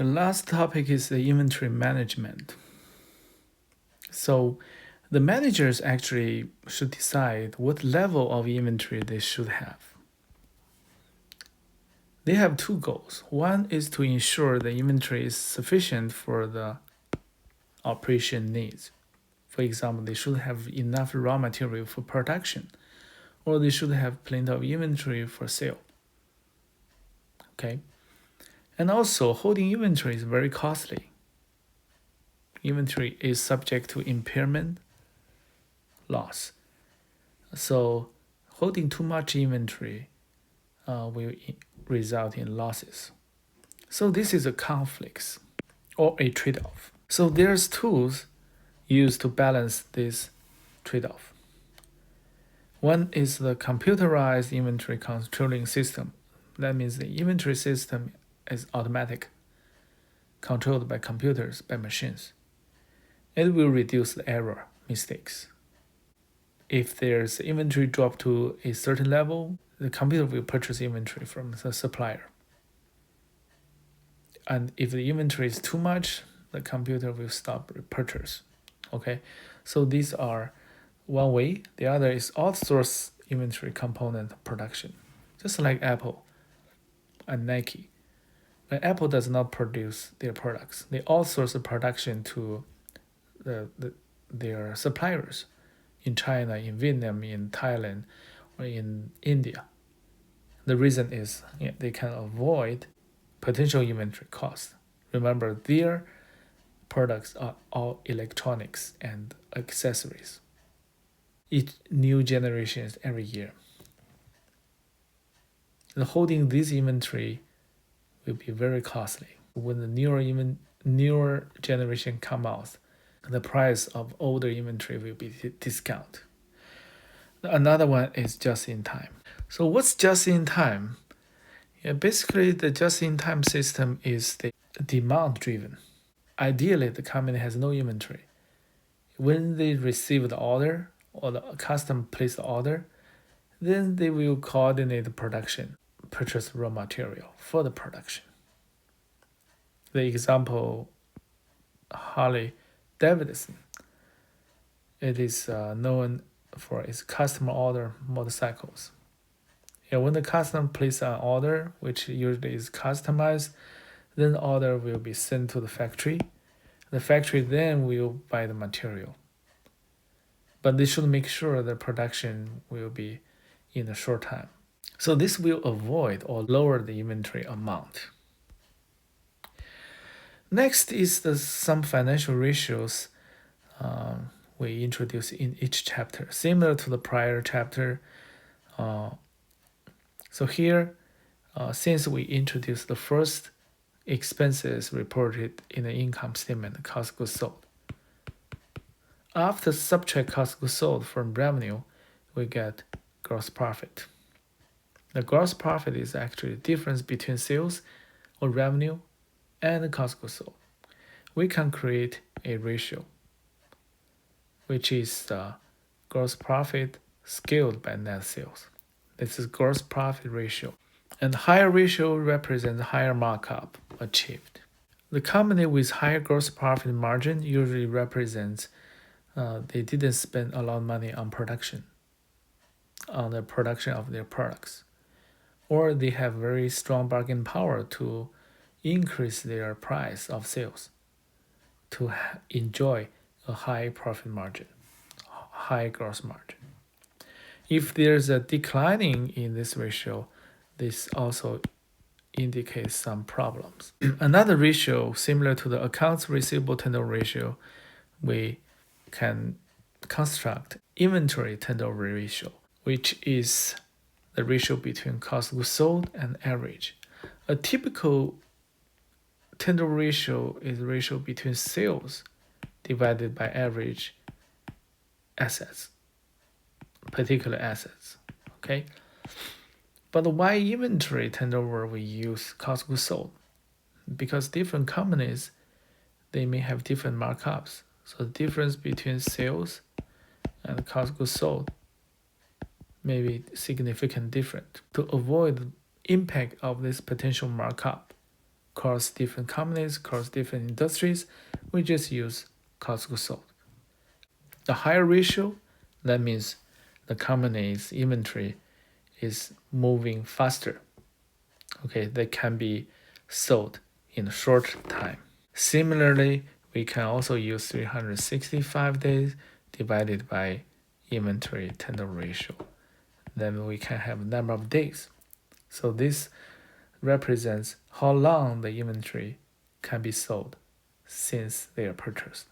The last topic is the inventory management. So the managers actually should decide what level of inventory they should have. They have two goals. One is to ensure the inventory is sufficient for the operation needs. For example, they should have enough raw material for production, or they should have plenty of inventory for sale. Okay? And also, holding inventory is very costly. Inventory is subject to impairment, loss. So, holding too much inventory will result in losses. So, this is a conflict or a trade-off. So, there's tools used to balance this trade-off. One is the computerized inventory controlling system. That means the inventory system is automatic, controlled by computers, by machines. It will reduce the error, mistakes. If there's inventory drop to a certain level, the computer will purchase inventory from the supplier. And if the inventory is too much, the computer will stop purchase. Okay, so these are one way. The other is outsource inventory component production, just like Apple and Nike. When Apple does not produce their products, they outsource the production to their suppliers in China, in Vietnam, in Thailand, or in India. The reason is they can avoid potential inventory costs. Remember, their products are all electronics and accessories. Each new generations every year. And holding this inventory will be very costly. When the newer generation come out, the price of older inventory will be discounted. Another one is just in time. So what's just in time? Basically, the just in time system is the demand driven. Ideally, the company has no inventory. When they receive the order or the customer place the order, then they will coordinate the production, purchase raw material for the production. The example, Harley Davidson, it is known for its customer order motorcycles. And when the customer places an order, which usually is customized, then the order will be sent to the factory. The factory then will buy the material. But they should make sure the production will be in a short time. So this will avoid or lower the inventory amount. Next is some financial ratios we introduce in each chapter, similar to the prior chapter. So here, since we introduced the first expenses reported in the income statement, cost of goods sold. After subtract cost of goods sold from revenue, we get gross profit. The gross profit is actually the difference between sales or revenue and the cost of goods sold. We can create a ratio, which is the gross profit scaled by net sales. This is gross profit ratio. And higher ratio represents higher markup achieved. The company with higher gross profit margin usually represents they didn't spend a lot of money on production, on the production of their products, or they have very strong bargain power to increase their price of sales to enjoy a high profit margin, high gross margin. If there's a declining in this ratio, this also indicates some problems. Another ratio similar to the accounts receivable turnover ratio, we can construct inventory turnover ratio, which is the ratio between cost of goods sold and average. A typical turnover ratio is the ratio between sales divided by average assets, particular assets. Okay. But why inventory turnover we use cost of goods sold? Because different companies, they may have different markups. So the difference between sales and cost of goods sold may be significantly different. To avoid the impact of this potential markup, across different companies, across different industries, we just use cost of goods sold. The higher ratio, that means the company's inventory is moving faster. Okay, they can be sold in a short time. Similarly, we can also use 365 days divided by inventory turnover ratio. Then we can have number of days. So this represents how long the inventory can be sold since they are purchased.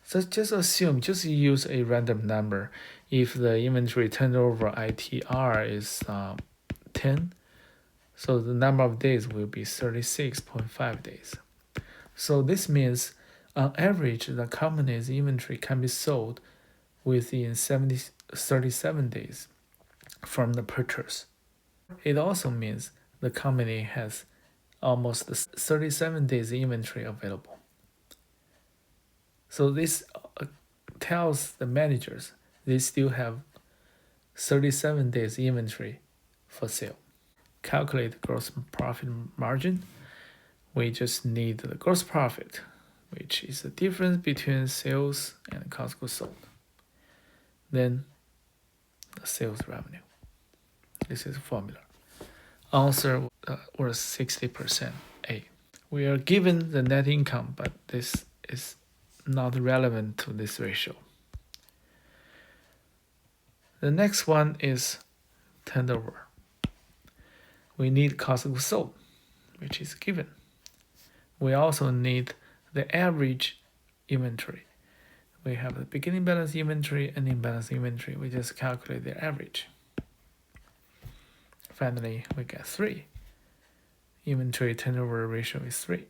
So just use a random number. If the inventory turnover ITR is 10, so the number of days will be 36.5 days. So this means on average, the company's inventory can be sold within 37 days from the purchase. It also means the company has almost 37 days inventory available. So this tells the managers they still have 37 days inventory for sale. Calculate the gross profit margin. We just need the gross profit, which is the difference between sales and cost of goods sold. Then the sales revenue. This is the formula. Answer was 60% A. We are given the net income, but this is not relevant to this ratio. The next one is turnover. We need cost of goods sold, which is given. We also need the average inventory. We have the beginning balance inventory, ending balance inventory. We just calculate the average. Finally, we get 3. Inventory turnover ratio is 3.